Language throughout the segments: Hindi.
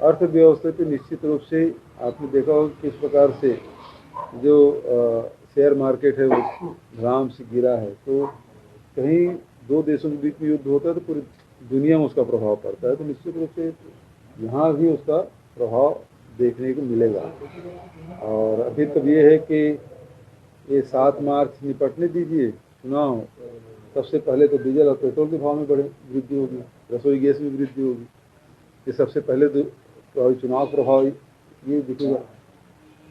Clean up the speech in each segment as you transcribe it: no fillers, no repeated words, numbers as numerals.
अर्थव्यवस्था पे निश्चित रूप से आपने देखा होगा किस प्रकार से जो शेयर मार्केट है वो धड़ाम से गिरा है। तो कहीं दो देशों के बीच में युद्ध होता है तो पूरी दुनिया में उसका प्रभाव पड़ता है। तो निश्चित रूप से यहाँ भी उसका प्रभाव देखने को मिलेगा। और अभी तक ये है कि ये 7 मार्च निपटने दीजिए चुनाव, सबसे पहले तो डीजल और पेट्रोल के भाव में वृद्धि होगी, रसोई गैस में वृद्धि होगी। ये सबसे पहले तो चुनाव प्रभाव ये दिखेगा।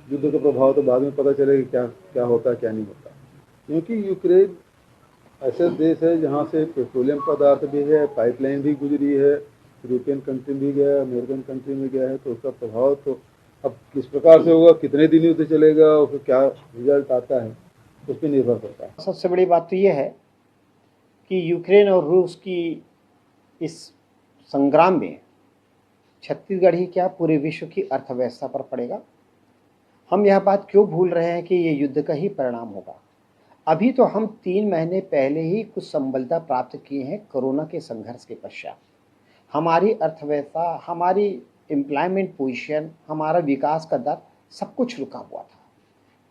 युद्ध का प्रभाव तो बाद में पता चलेगा क्या क्या होता है क्या नहीं होता, क्योंकि यूक्रेन ऐसा देश है जहाँ से पेट्रोलियम पदार्थ भी है, पाइपलाइन भी गुजरी है, यूरोपियन कंट्री भी गया है, अमेरिकन कंट्री में गया है। तो उसका प्रभाव तो अब किस प्रकार से होगा, कितने दिन युद्ध चलेगा और फिर क्या रिजल्ट आता है उस पर निर्भर करता है। सबसे बड़ी बात तो ये है कि यूक्रेन और रूस की इस संग्राम में छत्तीसगढ़ ही क्या पूरे विश्व की अर्थव्यवस्था पर पड़ेगा। हम यह बात क्यों भूल रहे हैं कि ये युद्ध का ही परिणाम होगा। अभी तो हम 3 महीने पहले ही कुछ संबलता प्राप्त किए हैं कोरोना के संघर्ष के पश्चात। हमारी अर्थव्यवस्था, हमारी एम्प्लॉयमेंट पोजीशन, हमारा विकास का दर सब कुछ रुका हुआ था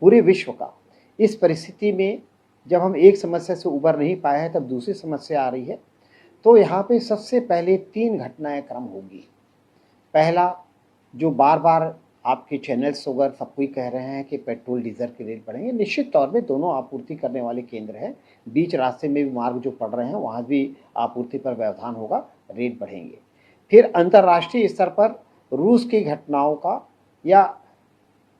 पूरे विश्व का। इस परिस्थिति में जब हम एक समस्या से उबर नहीं पाए हैं तब दूसरी समस्या आ रही है। तो यहाँ पे सबसे पहले 3 घटनाएं क्रम होगी। पहला, जो बार बार आपके चैनल्स वगैरह सब कोई कह रहे हैं कि पेट्रोल डीजल के रेट बढ़ेंगे। निश्चित तौर पे दोनों आपूर्ति करने वाले केंद्र हैं, बीच रास्ते में भी मार्ग जो पड़ रहे हैं वहाँ भी आपूर्ति पर व्यवधान होगा, रेट बढ़ेंगे। फिर अंतर्राष्ट्रीय स्तर पर रूस की घटनाओं का या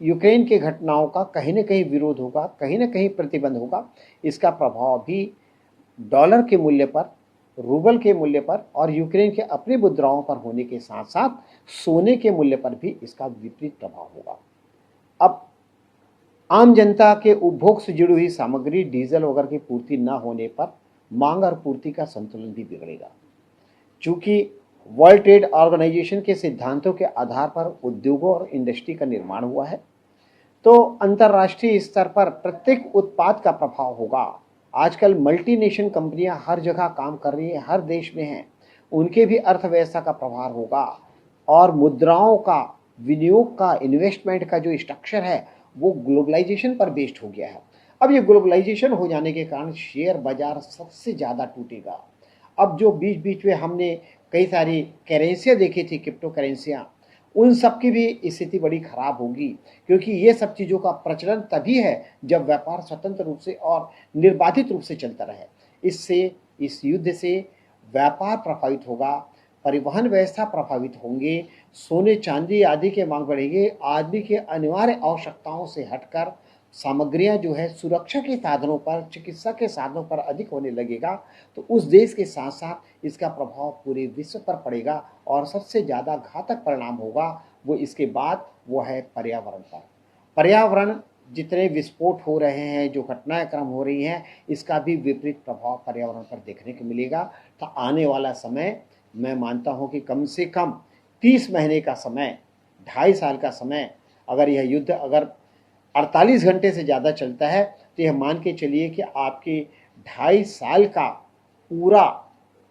यूक्रेन की घटनाओं का कहीं न कहीं विरोध होगा, कहीं न कहीं प्रतिबंध होगा। इसका प्रभाव भी डॉलर के मूल्य पर, रूबल के मूल्य पर और यूक्रेन के अपनी मुद्राओं पर होने के साथ साथ सोने के मूल्य पर भी इसका विपरीत प्रभाव होगा। अब आम जनता के उपभोग से जुड़ी हुई सामग्री, डीजल वगैरह की पूर्ति न होने पर मांग और पूर्ति का संतुलन भी बिगड़ेगा। चूंकि वर्ल्ड ट्रेड ऑर्गेनाइजेशन के सिद्धांतों के आधार पर उद्योगों और इंडस्ट्री का निर्माण हुआ है, तो अंतर्राष्ट्रीय स्तर पर प्रत्येक उत्पाद का प्रभाव होगा। आजकल मल्टीनेशनल कंपनियां हर जगह काम कर रही हैं, हर देश में हैं, उनके भी अर्थव्यवस्था का प्रभाव होगा। और मुद्राओं का, विनियोग का, इन्वेस्टमेंट का जो स्ट्रक्चर है वो ग्लोबलाइजेशन पर बेस्ड हो गया है। अब ये ग्लोबलाइजेशन हो जाने के कारण शेयर बाजार सबसे ज़्यादा टूटेगा। अब जो बीच बीच में हमने कई सारी करेंसियाँ देखी थी, क्रिप्टो करेंसियाँ, उन सब की भी स्थिति बड़ी खराब होगी, क्योंकि ये सब चीज़ों का प्रचलन तभी है जब व्यापार स्वतंत्र रूप से और निर्बाधित रूप से चलता रहे। इससे, इस युद्ध से व्यापार प्रभावित होगा, परिवहन व्यवस्था प्रभावित होंगे, सोने चांदी आदि के मांग बढ़ेंगे, आदमी के अनिवार्य आवश्यकताओं से हटकर सामग्रियां जो है सुरक्षा के साधनों पर, चिकित्सा के साधनों पर अधिक होने लगेगा। तो उस देश के साथ साथ इसका प्रभाव पूरे विश्व पर पड़ेगा और सबसे ज़्यादा घातक परिणाम होगा वो इसके बाद वो है पर्यावरण पर। पर्यावरण, जितने विस्फोट हो रहे हैं, जो घटनाएं क्रम हो रही हैं, इसका भी विपरीत प्रभाव पर्यावरण पर देखने को मिलेगा। तो आने वाला समय, मैं मानता हूं कि कम से कम 30 महीने का समय, 2.5 साल का समय, अगर यह युद्ध अगर 48 घंटे से ज़्यादा चलता है तो यह मान के चलिए कि आपके 2.5 साल का पूरा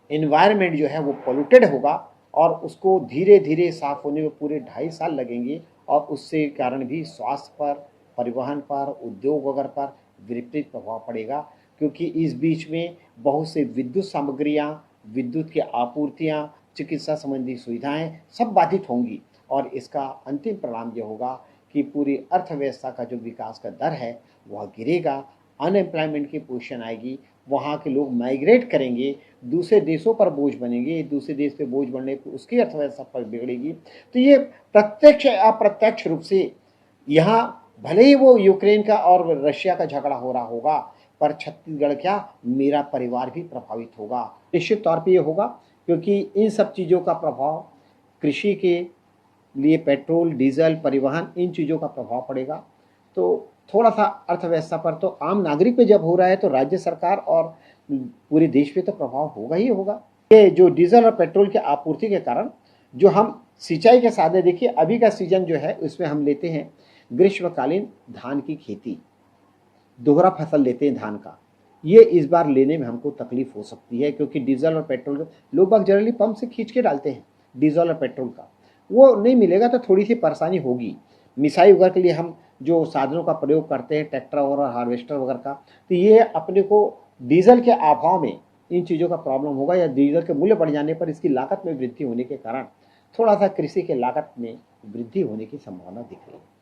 एनवायरनमेंट जो है वो पोल्यूटेड होगा और उसको धीरे धीरे साफ होने में पूरे 2.5 साल लगेंगे। और उससे कारण भी स्वास्थ्य पर, परिवहन पर, उद्योग वगैरह पर विपरीत प्रभाव पड़ेगा, क्योंकि इस बीच में बहुत से विद्युत सामग्रियाँ, विद्युत की आपूर्तियाँ, चिकित्सा संबंधी सुविधाएं सब बाधित होंगी। और इसका अंतिम परिणाम यह होगा कि पूरी अर्थव्यवस्था का जो विकास का दर है वह गिरेगा, अनएम्प्लॉयमेंट की पोजीशन आएगी, वहाँ के लोग माइग्रेट करेंगे, दूसरे देशों पर बोझ बनेंगे, दूसरे देश पे बोझ बनने पर उसकी अर्थव्यवस्था पर बिगड़ेगी। तो ये प्रत्यक्ष या अप्रत्यक्ष रूप से यहाँ भले ही वो यूक्रेन का और रशिया का झगड़ा हो रहा होगा, पर छत्तीसगढ़ क्या, मेरा परिवार भी प्रभावित होगा। निश्चित तौर पे ये होगा, क्योंकि इन सब चीज़ों का प्रभाव कृषि के लिए पेट्रोल, डीजल, परिवहन, इन चीज़ों का प्रभाव पड़ेगा। तो थोड़ा सा अर्थव्यवस्था पर, तो आम नागरिक पे जब हो रहा है तो राज्य सरकार और पूरे देश पे तो प्रभाव होगा ही होगा। ये जो डीजल और पेट्रोल की आपूर्ति के कारण जो हम सिंचाई के साधन, देखिए अभी का सीजन जो है उसमें हम लेते हैं ग्रीष्मकालीन धान की खेती, दोहरा फसल लेते हैं धान का। ये इस बार लेने में हमको तकलीफ हो सकती है, क्योंकि डीजल और पेट्रोल लोग बाग जनरली पंप से खींच के डालते हैं डीजल और पेट्रोल का, वो नहीं मिलेगा तो थोड़ी सी परेशानी होगी। मिसाई वगैरह के लिए हम जो साधनों का प्रयोग करते हैं, ट्रैक्टर और हार्वेस्टर वगैरह का, तो ये अपने को डीजल के अभाव में इन चीज़ों का प्रॉब्लम होगा, या डीजल के मूल्य बढ़ जाने पर इसकी लागत में वृद्धि होने के कारण थोड़ा सा कृषि के लागत में वृद्धि होने की संभावना दिख रही है।